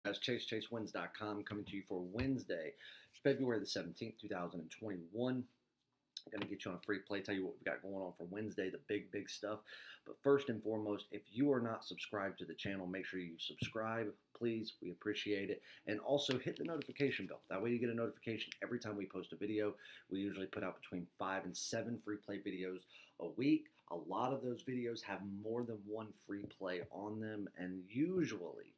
Guys, ChaseWins.com coming to you for Wednesday, February the 17th, 2021. I'm going to get you on a free play, tell you what we've got going on for Wednesday, the big stuff. But first and foremost, if you are not subscribed to the channel, make sure you subscribe, please. We appreciate it. And also hit the notification bell. That way you get a notification every time we post a video. We usually put out between 5 and 7 free play videos a week. A lot of those videos have more than one free play on them, and usually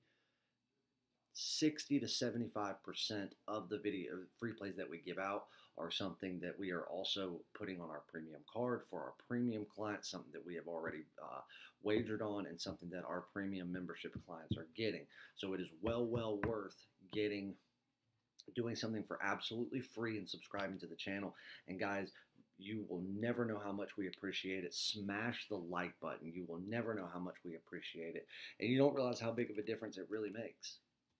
60 to 75% of the video free plays that we give out are something that we are also putting on our premium card for our premium clients, something that we have already wagered on, and something that our premium membership clients are getting. So it is well worth doing something for absolutely free and subscribing to the channel. And guys, you will never know how much we appreciate it. Smash the like button. You will never know how much we appreciate it. And you don't realize how big of a difference it really makes.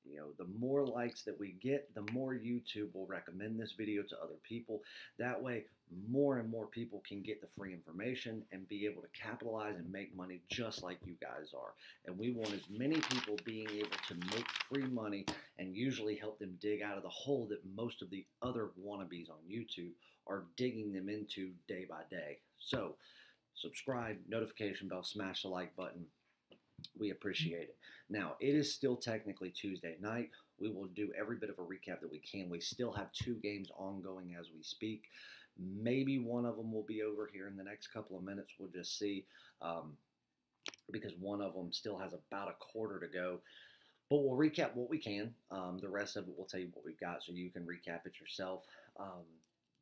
You know, the more likes that we get, the more YouTube will recommend this video to other people. That way, more and more people can get the free information and be able to capitalize and make money just like you guys are. And we want as many people being able to make free money and usually help them dig out of the hole that most of the other wannabes on YouTube are digging them into day by day. So, subscribe, notification bell, smash the like button. We appreciate it. Now, it is still technically Tuesday night. We will do every bit of a recap that we can. We still have 2 games ongoing as we speak. Maybe one of them will be over here in the next couple of minutes. We'll just see, because one of them still has about a quarter to go. But we'll recap what we can. The rest of it, we'll tell you what we've got so you can recap it yourself.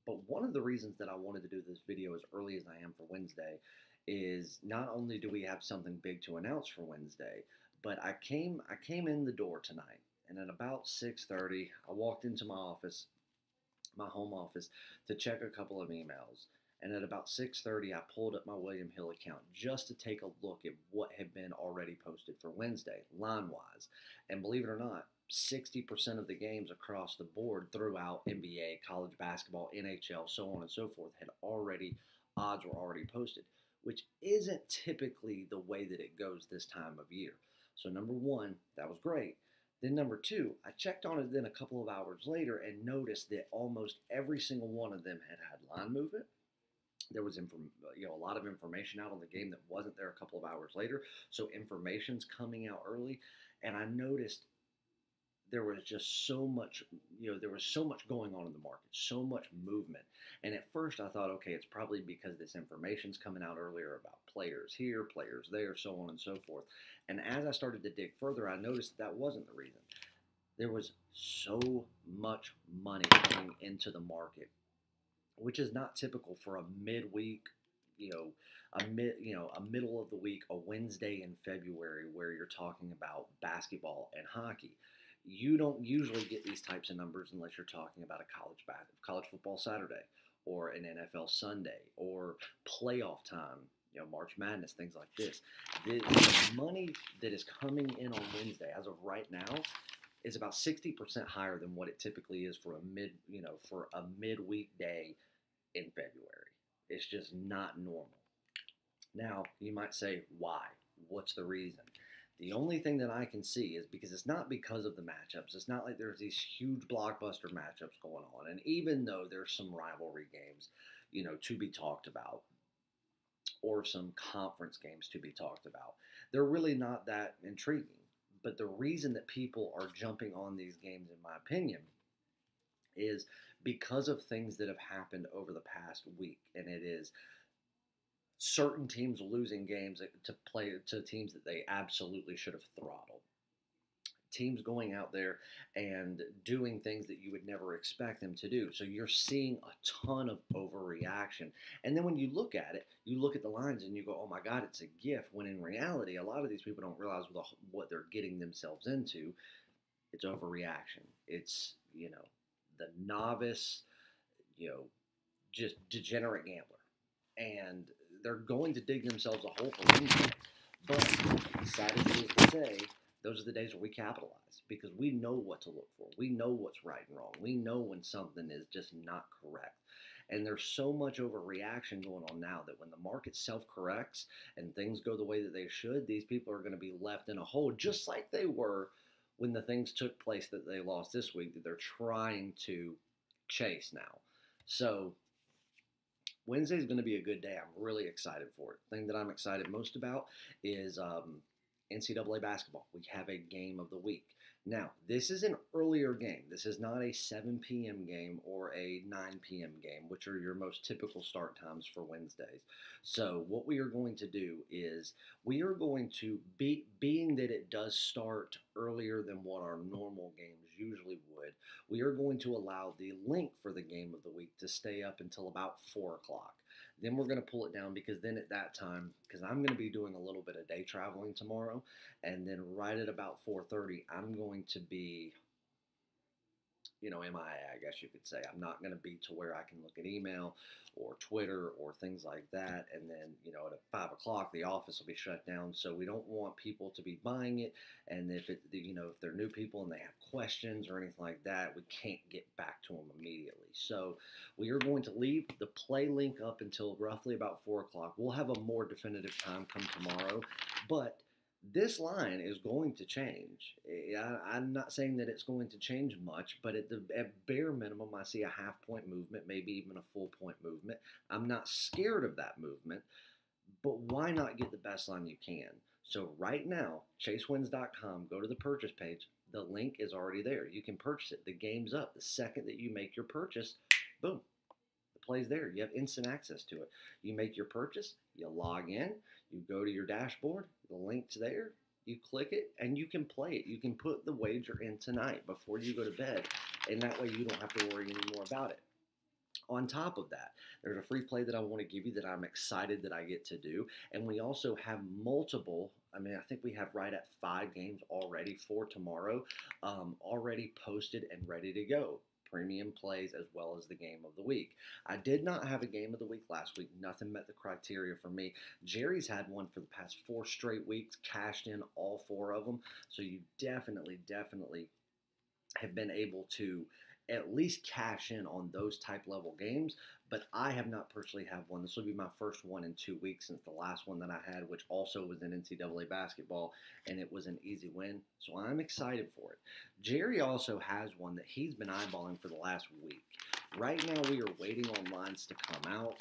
But one of the reasons that I wanted to do this video as early as I am for Wednesday is not only do we have something big to announce for Wednesday, but I came in the door tonight, and at about 6:30, I walked into my office, my home office, to check a couple of emails. And at about 6:30, I pulled up my William Hill account just to take a look at what had been already posted for Wednesday, line-wise. And believe it or not, 60% of the games across the board throughout NBA, college basketball, NHL, so on and so forth, odds were already posted, which isn't typically the way that it goes this time of year. So number one, that was great. Then number two, I checked on it then a couple of hours later and noticed that almost every single one of them had line movement. There was a lot of information out on the game that wasn't there a couple of hours later. So information's coming out early, and I noticed there was just so much, there was so much going on in the market, so much movement. And at first I thought, okay, it's probably because this information's coming out earlier about players here, players there, so on and so forth. And as I started to dig further, I noticed that wasn't the reason. There was so much money coming into the market, which is not typical for a midweek, a middle of the week, a Wednesday in February where you're talking about basketball and hockey. You don't usually get these types of numbers unless you're talking about a college football Saturday or an NFL Sunday or playoff time, March Madness, things like this. The money that is coming in on Wednesday, as of right now, is about 60% higher than what it typically is for a midweek day in February. It's just not normal. Now, you might say, why? What's the reason? The only thing that I can see is because it's not because of the matchups. It's not like there's these huge blockbuster matchups going on. And even though there's some rivalry games, to be talked about, or some conference games to be talked about, they're really not that intriguing. But the reason that people are jumping on these games, in my opinion, is because of things that have happened over the past week. And it is certain teams losing games to play to teams that they absolutely should have throttled. Teams going out there and doing things that you would never expect them to do. So you're seeing a ton of overreaction. And then when you look at it, you look at the lines and you go, oh my God, it's a gift. When in reality, a lot of these people don't realize what they're getting themselves into. It's overreaction. It's, the novice, just degenerate gambler. And they're going to dig themselves a hole for Wednesday. But sad as it is to say, those are the days where we capitalize because we know what to look for. We know what's right and wrong. We know when something is just not correct. And there's so much overreaction going on now that when the market self-corrects and things go the way that they should, these people are going to be left in a hole just like they were when the things took place that they lost this week that they're trying to chase now. So Wednesday is going to be a good day. I'm really excited for it. The thing that I'm excited most about is NCAA basketball. We have a game of the week. Now, this is an earlier game. This is not a 7 p.m. game or a 9 p.m. game, which are your most typical start times for Wednesdays. So what we are going to do is we are going to, being that it does start earlier than what our normal games usually would, we are going to allow the link for the game of the week to stay up until about 4 o'clock. Then we're going to pull it down because then at that time, because I'm going to be doing a little bit of day traveling tomorrow, and then right at about 4:30, I'm going to be, MIA, I guess you could say. I'm not going to be to where I can look at email or Twitter or things like that. And then, at 5 o'clock, the office will be shut down. So we don't want people to be buying it. And if they're new people and they have questions or anything like that, we can't get back to them immediately. So we are going to leave the play link up until roughly about 4 o'clock. We'll have a more definitive time come tomorrow, but this line is going to change. I'm not saying that it's going to change much, but at bare minimum, I see a half-point movement, maybe even a full-point movement. I'm not scared of that movement, but why not get the best line you can? So right now, chasewins.com, go to the purchase page. The link is already there. You can purchase it. The game's up. The second that you make your purchase, boom, the play's there. You have instant access to it. You make your purchase, you log in, you go to your dashboard, the link's there, you click it, and you can play it. You can put the wager in tonight before you go to bed, and that way you don't have to worry anymore about it. On top of that, there's a free play that I want to give you that I'm excited that I get to do, and we also have multiple, I think we have right at 5 games already for tomorrow, already posted and ready to go. Premium plays as well as the game of the week. I did not have a game of the week last week. Nothing met the criteria for me. Jerry's had one for the past 4 straight weeks, cashed in all 4 of them. So you definitely have been able to at least cash in on those type level games, but I have not personally had one. This will be my first one in 2 weeks since the last one that I had, which also was in NCAA basketball, and it was an easy win, so I'm excited for it. Jerry also has one that he's been eyeballing for the last week. Right now we are waiting on lines to come out,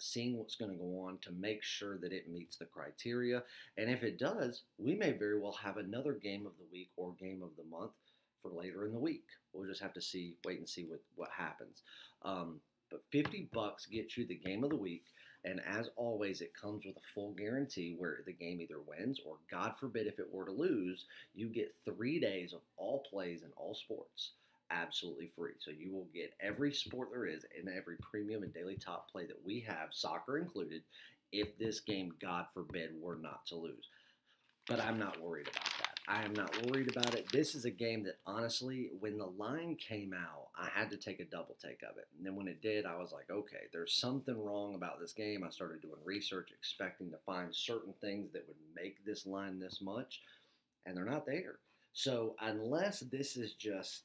seeing what's going to go on to make sure that it meets the criteria, and if it does, we may very well have another game of the week or game of the month for later in the week. We'll just have to wait and see what happens. But $50 gets you the game of the week, and as always, it comes with a full guarantee where the game either wins or, God forbid, if it were to lose, you get 3 days of all plays in all sports absolutely free. So you will get every sport there is and every premium and daily top play that we have, soccer included, if this game, God forbid, were not to lose. But I'm not worried about that. I am not worried about it. This is a game that, honestly, when the line came out, I had to take a double take of it. And then when it did, I was like, okay, there's something wrong about this game. I started doing research, expecting to find certain things that would make this line this much, and they're not there. So unless this is just,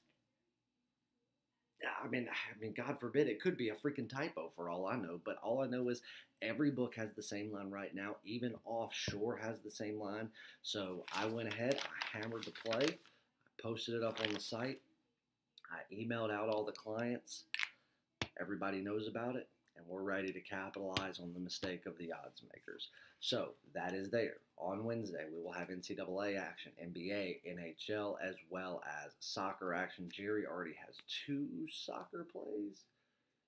God forbid, it could be a freaking typo for all I know. But all I know is every book has the same line right now. Even offshore has the same line. So I went ahead, I hammered the play, I posted it up on the site, I emailed out all the clients. Everybody knows about it, and we're ready to capitalize on the mistake of the odds makers. So that is there. On Wednesday, we will have NCAA action, NBA, NHL, as well as soccer action. Jerry already has 2 soccer plays.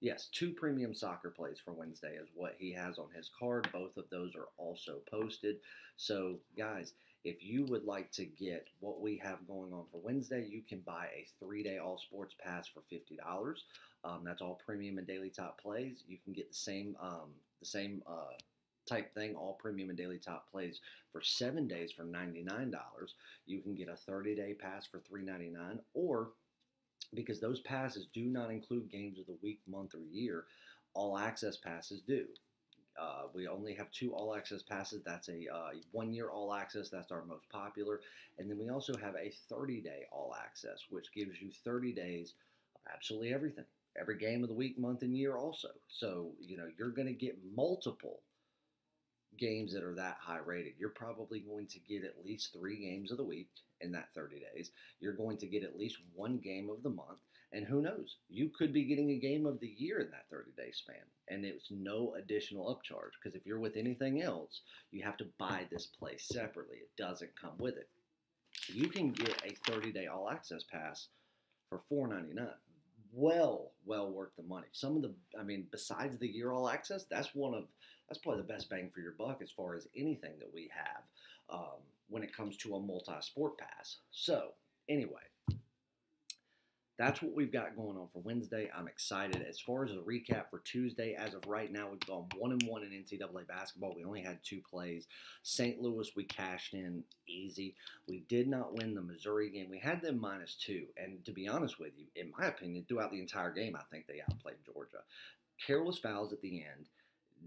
Yes, 2 premium soccer plays for Wednesday is what he has on his card. Both of those are also posted. So, guys, if you would like to get what we have going on for Wednesday, you can buy a 3-day all sports pass for $50. That's all premium and daily top plays. You can get the same type thing, all premium and daily top plays for 7 days for $99. You can get a 30-day pass for $3.99, or because those passes do not include games of the week, month, or year, all access passes do. We only have 2 all access passes. That's a 1-year all access. That's our most popular. And then we also have a 30-day all access, which gives you 30 days of absolutely everything. Every game of the week, month, and year also. So, you're going to get multiple games that are that high rated. You're probably going to get at least 3 games of the week in that 30 days. You're going to get at least 1 game of the month. And who knows? You could be getting a game of the year in that 30-day span. And it's no additional upcharge. Because if you're with anything else, you have to buy this play separately. It doesn't come with it. You can get a 30-day all access pass for $4.99. Well worth the money. Some of the, besides the year all access, that's probably the best bang for your buck as far as anything that we have when it comes to a multi-sport pass. So anyway, that's what we've got going on for Wednesday. I'm excited. As far as a recap for Tuesday, as of right now, we've gone 1-1 in NCAA basketball. We only had 2 plays. St. Louis, we cashed in easy. We did not win the Missouri game. We had them -2. And to be honest with you, in my opinion, throughout the entire game, I think they outplayed Georgia. Careless fouls at the end.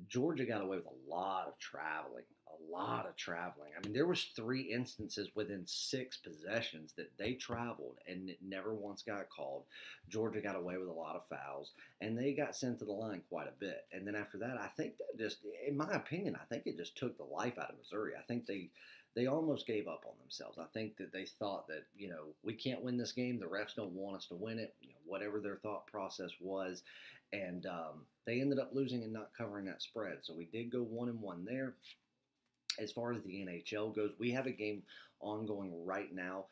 Georgia got away with a lot of traveling. There was 3 instances within 6 possessions that they traveled and it never once got called. Georgia got away with a lot of fouls and they got sent to the line quite a bit. And then after that, I think that just, in my opinion, I think it just took the life out of Missouri. I think they almost gave up on themselves. I think that they thought that, we can't win this game. The refs don't want us to win it, whatever their thought process was. And they ended up losing and not covering that spread. So we did go 1-1 there. As far as the NHL goes, we have a game ongoing right now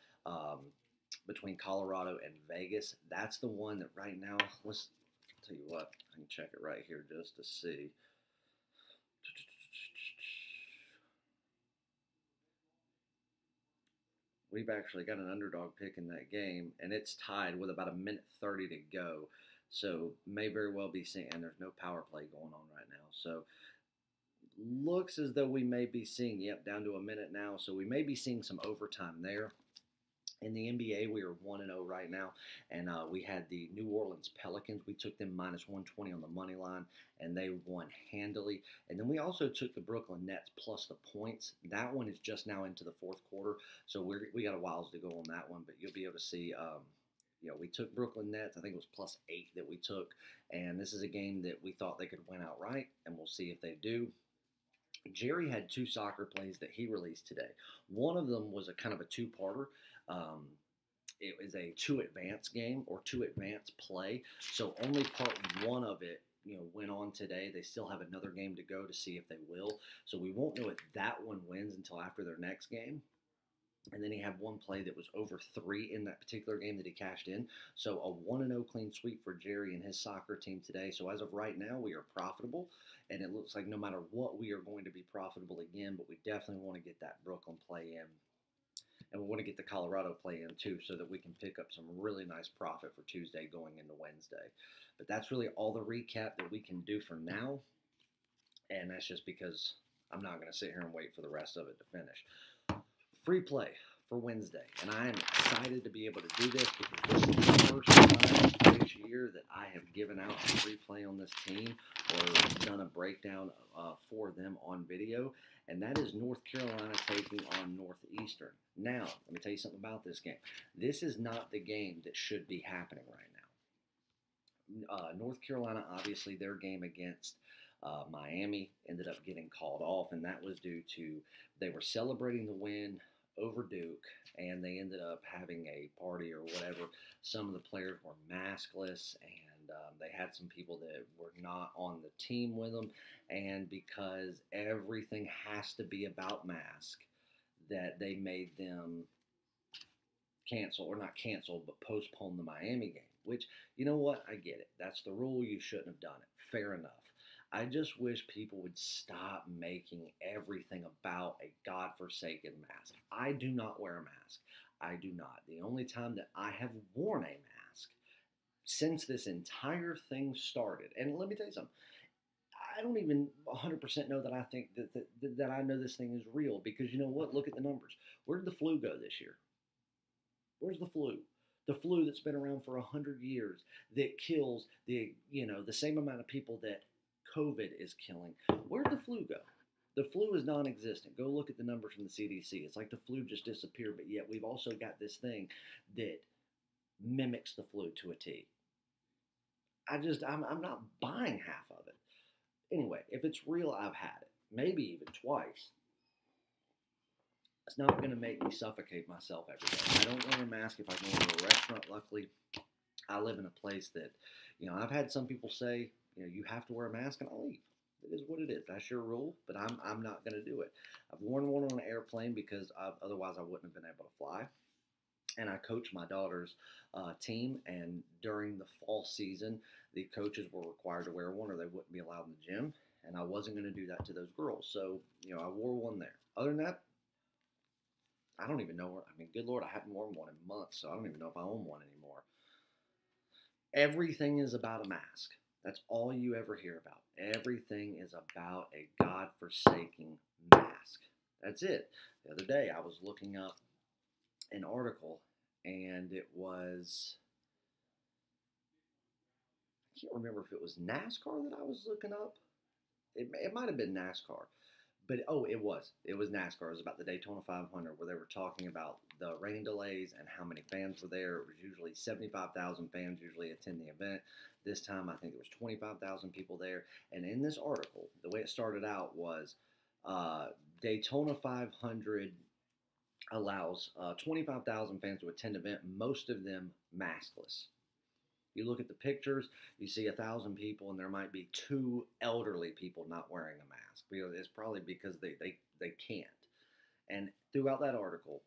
between Colorado and Vegas. That's the one that right now, let's tell you what, I can check it right here just to see. We've actually got an underdog pick in that game, and it's tied with about 1:30 to go. So may very well be seeing, and there's no power play going on right now. So looks as though we may be seeing, down to a minute now. So we may be seeing some overtime there. In the NBA, we are 1-0 right now, and we had the New Orleans Pelicans. We took them -120 on the money line, and they won handily. And then we also took the Brooklyn Nets plus the points. That one is just now into the 4th quarter, so we got a while to go on that one, but you'll be able to see. We took Brooklyn Nets. I think it was +8 that we took, and this is a game that we thought they could win outright, and we'll see if they do. Jerry had 2 soccer plays that he released today. One of them was a kind of a 2-parter. It was a 2-advance game or 2-advance play. So only part 1 of it, went on today. They still have another game to go to see if they will. So we won't know if that one wins until after their next game. And then he had 1 play that was over 3 in that particular game that he cashed in. So a 1-0 clean sweep for Jerry and his soccer team today. So as of right now, we are profitable. And it looks like no matter what, we are going to be profitable again. But we definitely want to get that Brooklyn play in. And we want to get the Colorado play in too so that we can pick up some really nice profit for Tuesday going into Wednesday. But that's really all the recap that we can do for now. And that's just because I'm not going to sit here and wait for the rest of it to finish. Free play for Wednesday, and I am excited to be able to do this because this is the first time this year that I have given out a free play on this team or done a breakdown for them on video, and that is North Carolina taking on Northeastern. Now, let me tell you something about this game. This is not the game that should be happening right now. North Carolina, obviously, their game against Miami ended up getting called off, and that was due to they were celebrating the win over Duke, and they ended up having a party or whatever. Some of the players were maskless, and they had some people that were not on the team with them, and because everything has to be about mask, that they made them cancel, or not cancel, but postpone the Miami game, which, you know what, I get it. That's the rule. You shouldn't have done it. Fair enough. I just wish people would stop making everything about a godforsaken mask. I do not wear a mask. I do not. The only time that I have worn a mask since this entire thing started, and let me tell you something, I don't even 100% know that I think that I know this thing is real, because you know what? Look at the numbers. Where did the flu go this year? Where's the flu? The flu that's been around for 100 years, that kills the same amount of people that COVID is killing. Where'd the flu go? The flu is non-existent. Go look at the numbers from the CDC. It's like the flu just disappeared, but yet we've also got this thing that mimics the flu to a T. I'm not buying half of it. Anyway, if it's real, I've had it. maybe even twice. It's not going to make me suffocate myself every day. I don't wear a mask if I go into a restaurant. Luckily, I live in a place that, I've had some people say, you have to wear a mask, and I'll leave. It is what it is. That's your rule, but I'm not going to do it. I've worn one on an airplane because otherwise I wouldn't have been able to fly. And I coach my daughter's team, and during the fall season, the coaches were required to wear one or they wouldn't be allowed in the gym, and I wasn't going to do that to those girls. So, I wore one there. Other than that, I don't even know where, good Lord, I haven't worn one in months, so I don't even know if I own one anymore. Everything is about a mask. That's all you ever hear about. Everything is about a God-forsaking mask. That's it. The other day, I was looking up an article, and it was, I can't remember if it was NASCAR that I was looking up. It might have been NASCAR. But, it was NASCAR. It was about the Daytona 500 where they were talking about the rain delays and how many fans were there. It was usually 75,000 fans usually attend the event. This time, I think there was 25,000 people there. And in this article, the way it started out was Daytona 500 allows 25,000 fans to attend the event, most of them maskless. You look at the pictures, you see 1,000 people, and there might be 2 elderly people not wearing a mask. It's probably because they can't. And throughout that article,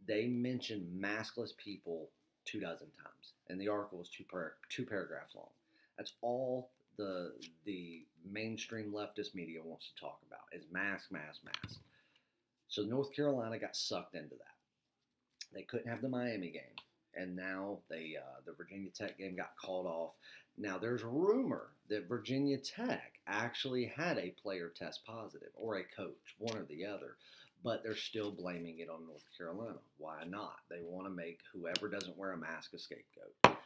they mentioned maskless people 24 times, and the article was two paragraphs long. That's all the mainstream leftist media wants to talk about is mask, mask, mask. So North Carolina got sucked into that. They couldn't have the Miami game. And now the Virginia Tech game got called off. Now there's rumor that Virginia Tech actually had a player test positive, or a coach, one or the other. But they're still blaming it on North Carolina. Why not? They want to make whoever doesn't wear a mask a scapegoat.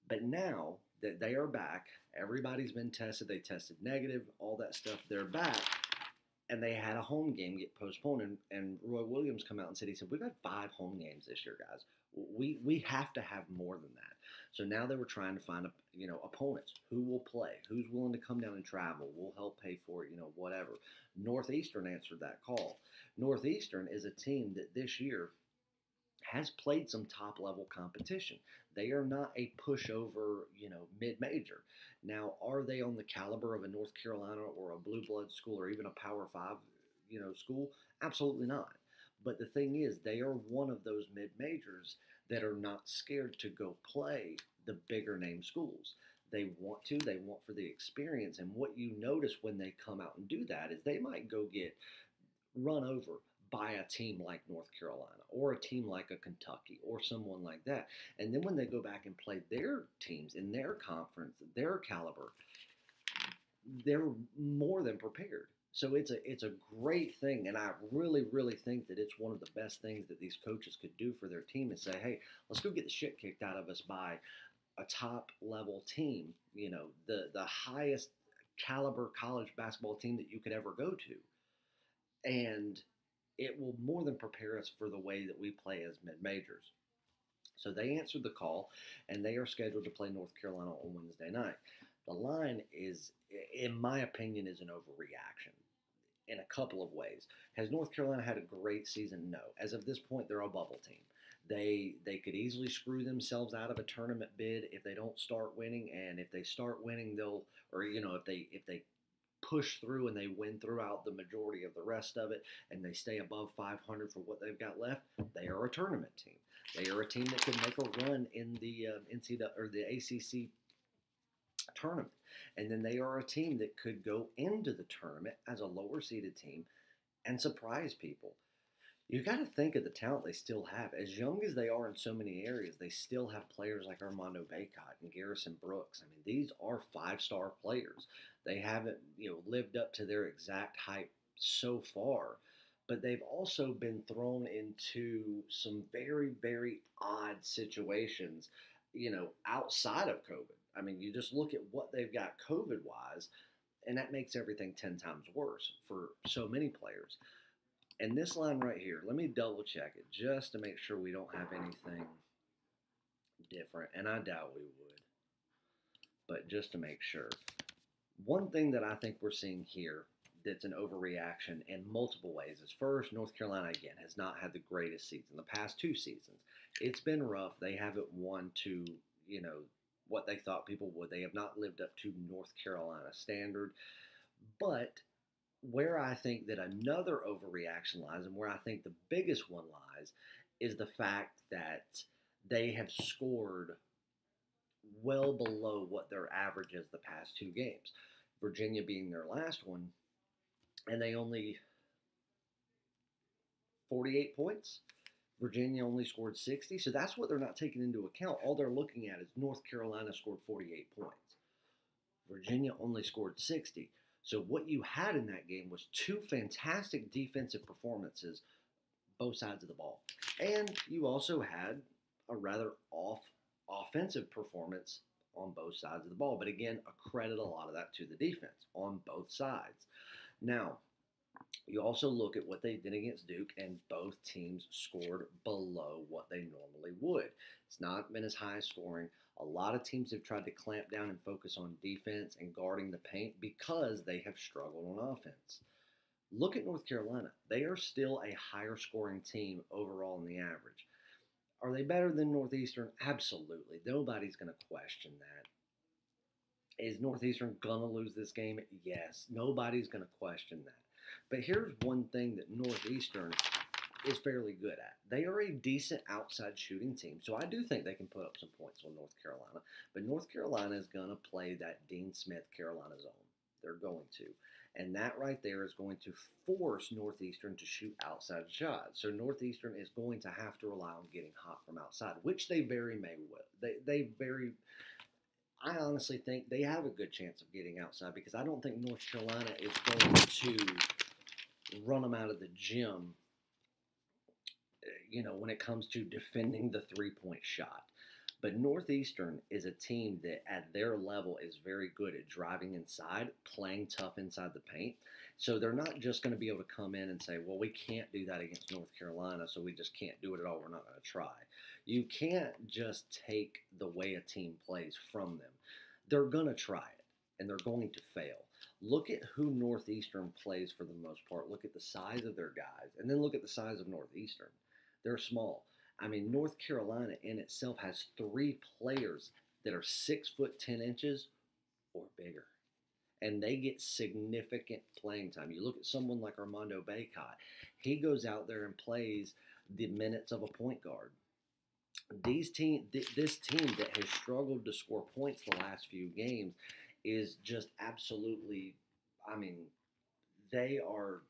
But now that they are back, everybody's been tested. They tested negative, all that stuff. They're back. And they had a home game get postponed, and Roy Williams come out and said, he said, we've had 5 home games this year, guys. We have to have more than that. So now they were trying to find opponents. Who will play? Who's willing to come down and travel? We'll help pay for it, whatever. Northeastern answered that call. Northeastern is a team that this year has played some top-level competition. They are not a pushover, mid-major. Now, are they on the caliber of a North Carolina or a blue blood school or even a Power 5, school? Absolutely not. But the thing is, they are one of those mid-majors that are not scared to go play the bigger name schools. They want for the experience. And what you notice when they come out and do that is they might go get run over by a team like North Carolina or a team like a Kentucky or someone like that. And then when they go back and play their teams in their conference, their caliber, they're more than prepared. So it's a great thing, and I really, really think that it's one of the best things that these coaches could do for their team is say, hey, let's go get the shit kicked out of us by a top-level team, the highest caliber college basketball team that you could ever go to. And it will more than prepare us for the way that we play as mid-majors. So they answered the call, and they are scheduled to play North Carolina on Wednesday night. The line is, in my opinion, is an overreaction in a couple of ways. Has North Carolina had a great season? No. As of this point, they're a bubble team. They could easily screw themselves out of a tournament bid if they don't start winning, and if they start winning, if they push through and they win throughout the majority of the rest of it, and they stay above 500 for what they've got left, they are a tournament team. They are a team that could make a run in the NCAA or the ACC tournament. And then they are a team that could go into the tournament as a lower seeded team and surprise people. You got to think of the talent they still have. As young as they are in so many areas, they still have players like Armando Bacot and Garrison Brooks. These are 5-star players. They haven't, lived up to their exact hype so far, but they've also been thrown into some very, very odd situations, outside of COVID. You just look at what they've got COVID-wise, and that makes everything 10 times worse for so many players. And this line right here, let me double check it just to make sure we don't have anything different, and I doubt we would, but just to make sure. One thing that I think we're seeing here that's an overreaction in multiple ways is first, North Carolina, again, has not had the greatest season. The past 2 seasons, it's been rough. They haven't won to, what they thought people would. They have not lived up to North Carolina standard. But where I think that another overreaction lies, and where I think the biggest one lies, is the fact that they have scored well below what their average is the past 2 games. Virginia being their last one, and they only 48 points. Virginia only scored 60, so that's what they're not taking into account. All they're looking at is North Carolina scored 48 points. Virginia only scored 60. So what you had in that game was 2 fantastic defensive performances, both sides of the ball. And you also had a rather off offensive performance on both sides of the ball. But again, accredit a lot of that to the defense on both sides. Now, you also look at what they did against Duke, and both teams scored below what they normally would. It's not been as high scoring. A lot of teams have tried to clamp down and focus on defense and guarding the paint because they have struggled on offense. Look at North Carolina. They are still a higher scoring team overall in the average. Are they better than Northeastern? Absolutely. Nobody's going to question that. Is Northeastern going to lose this game? Yes. Nobody's going to question that. But here's one thing that Northeastern is fairly good at. They are a decent outside shooting team, so I do think they can put up some points on North Carolina. But North Carolina is going to play that Dean Smith Carolina zone. They're going to. And that right there is going to force Northeastern to shoot outside shots. So Northeastern is going to have to rely on getting hot from outside, which they very may will. I honestly think they have a good chance of getting outside because I don't think North Carolina is going to run them out of the gym, when it comes to defending the three-point shot. But Northeastern is a team that at their level is very good at driving inside, playing tough inside the paint. So they're not just going to be able to come in and say, well, we can't do that against North Carolina, so we just can't do it at all. We're not going to try. You can't just take the way a team plays from them. They're going to try it, and they're going to fail. Look at who Northeastern plays for the most part. Look at the size of their guys, and then look at the size of Northeastern. They're small. I mean, North Carolina in itself has 3 players that are 6'10" or bigger. And they get significant playing time. You look at someone like Armando Bacot. He goes out there and plays the minutes of a point guard. This team that has struggled to score points the last few games is just absolutely, they are,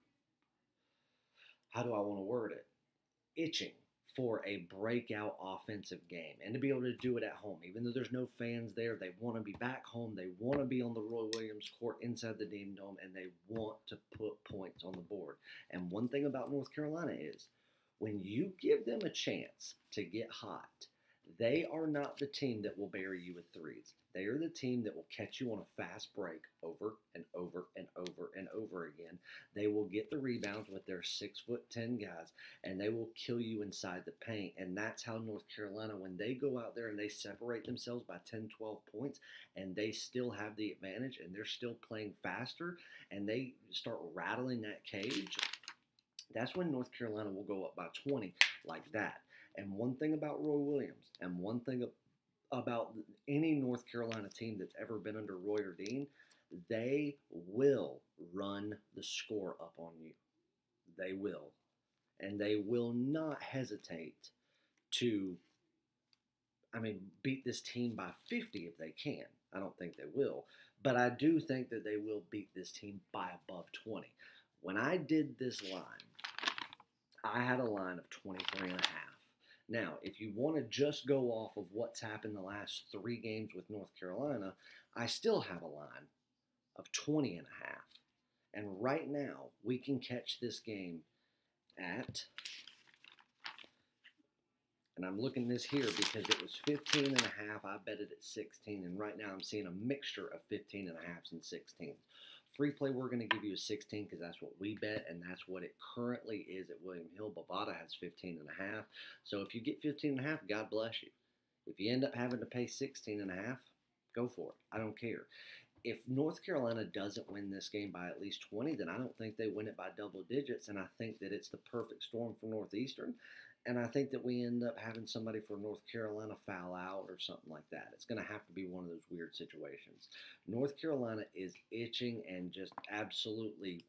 how do I want to word it, itching for a breakout offensive game and to be able to do it at home. Even though there's no fans there, they want to be back home. They want to be on the Roy Williams court inside the Dean Dome, and they want to put points on the board. And one thing about North Carolina is when you give them a chance to get hot, they are not the team that will bury you with threes. They are the team that will catch you on a fast break over and over and over and over again. They will get the rebounds with their 6'10" guys, and they will kill you inside the paint. And that's how North Carolina, when they go out there and they separate themselves by 10, 12 points, and they still have the advantage, and they're still playing faster, and they start rattling that cage, that's when North Carolina will go up by 20 like that. And one thing about Roy Williams, and one thing about any North Carolina team that's ever been under Roy or Dean, they will run the score up on you. They will. And they will not hesitate to, beat this team by 50 if they can. I don't think they will. But I do think that they will beat this team by above 20. When I did this line, I had a line of 23.5. Now, if you want to just go off of what's happened the last 3 games with North Carolina, I still have a line of 20.5. And right now, we can catch this game at, and I'm looking this here because it was 15.5. I bet it at 16. And right now, I'm seeing a mixture of 15.5s and 16s. Free play, we're going to give you a 16 because that's what we bet, and that's what it currently is at William Hill. Bovada has 15.5. So if you get 15.5, God bless you. If you end up having to pay 16.5, go for it. I don't care. if North Carolina doesn't win this game by at least 20, then I don't think they win it by double digits. And I think that it's the perfect storm for Northeastern. And I think that we end up having somebody for North Carolina foul out or something like that. It's going to have to be one of those weird situations. North Carolina is itching and just absolutely,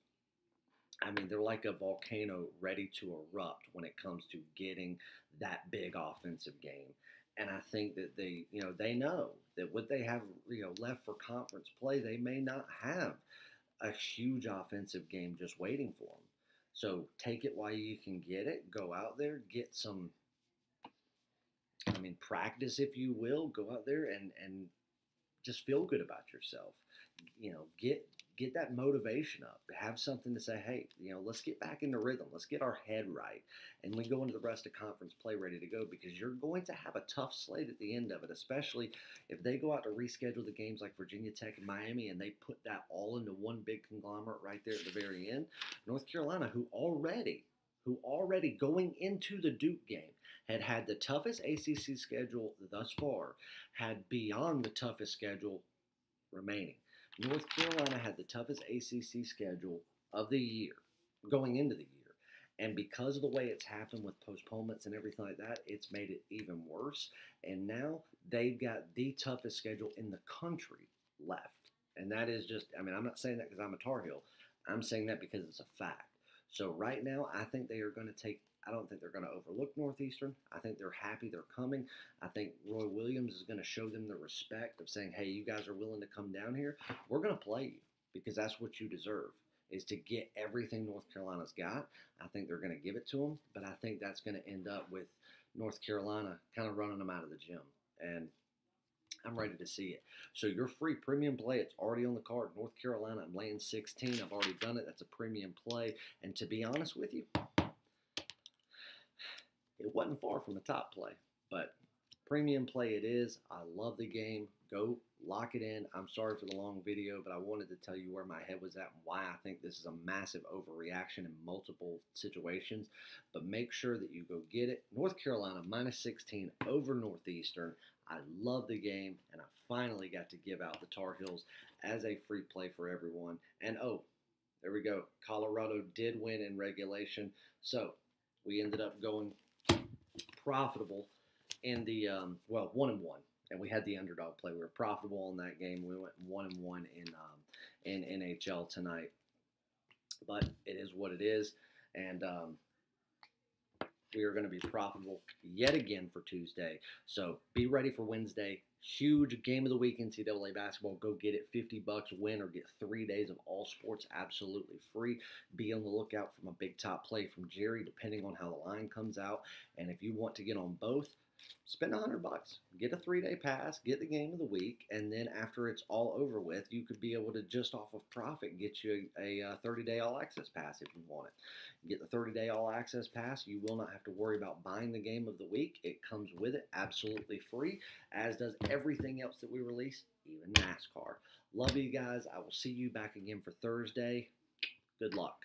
I mean, they're like a volcano ready to erupt when it comes to getting that big offensive game. And I think that they know that what they have, left for conference play, they may not have a huge offensive game just waiting for them. So take it while you can get it. Go out there, get some, practice, if you will. Go out there and just feel good about yourself. Get that motivation up. Have something to say, hey, let's get back into rhythm. Let's get our head right. And we go into the rest of conference play ready to go, because you're going to have a tough slate at the end of it, especially if they go out to reschedule the games like Virginia Tech and Miami and they put that all into one big conglomerate right there at the very end. North Carolina, who already going into the Duke game had the toughest ACC schedule thus far, had beyond the toughest schedule remaining. North Carolina had the toughest ACC schedule of the year, going into the year. And because of the way it's happened with postponements and everything like that, it's made it even worse. And now they've got the toughest schedule in the country left. And that is just, I'm not saying that because I'm a Tar Heel. I'm saying that because it's a fact. So right now, I think they are going to I don't think they're going to overlook Northeastern. I think they're happy they're coming. I think Roy Williams is going to show them the respect of saying, hey, you guys are willing to come down here. We're going to play you because that's what you deserve, is to get everything North Carolina's got. I think they're going to give it to them, but I think that's going to end up with North Carolina kind of running them out of the gym. And I'm ready to see it. So your free premium play, it's already on the card. North Carolina, I'm laying 16. I've already done it. That's a premium play. And to be honest with you, it wasn't far from the top play, but premium play it is. I love the game. Go lock it in. I'm sorry for the long video, but I wanted to tell you where my head was at and why I think this is a massive overreaction in multiple situations. But make sure that you go get it. North Carolina minus 16 over Northeastern. I love the game, and I finally got to give out the Tar Heels as a free play for everyone. And oh, there we go. Colorado did win in regulation, so we ended up going profitable in the 1-1, and we had the underdog play. We were profitable in that game. We went 1-1 in NHL tonight, but it is what it is, and we are going to be profitable yet again for Tuesday. So be ready for Wednesday. Huge game of the week, NCAA basketball. Go get it. $50, win or get 3 days of all sports absolutely free. Be on the lookout from a big top play from Jerry, depending on how the line comes out. And if you want to get on both, spend $100. Get a 3-day pass, get the game of the week, and then after it's all over with, you could be able to, just off of profit, get you a 30-day all-access pass if you want it. Get the 30-day all-access pass. You will not have to worry about buying the game of the week. It comes with it absolutely free, as does everything else that we release, even NASCAR. Love you guys. I will see you back again for Thursday. Good luck.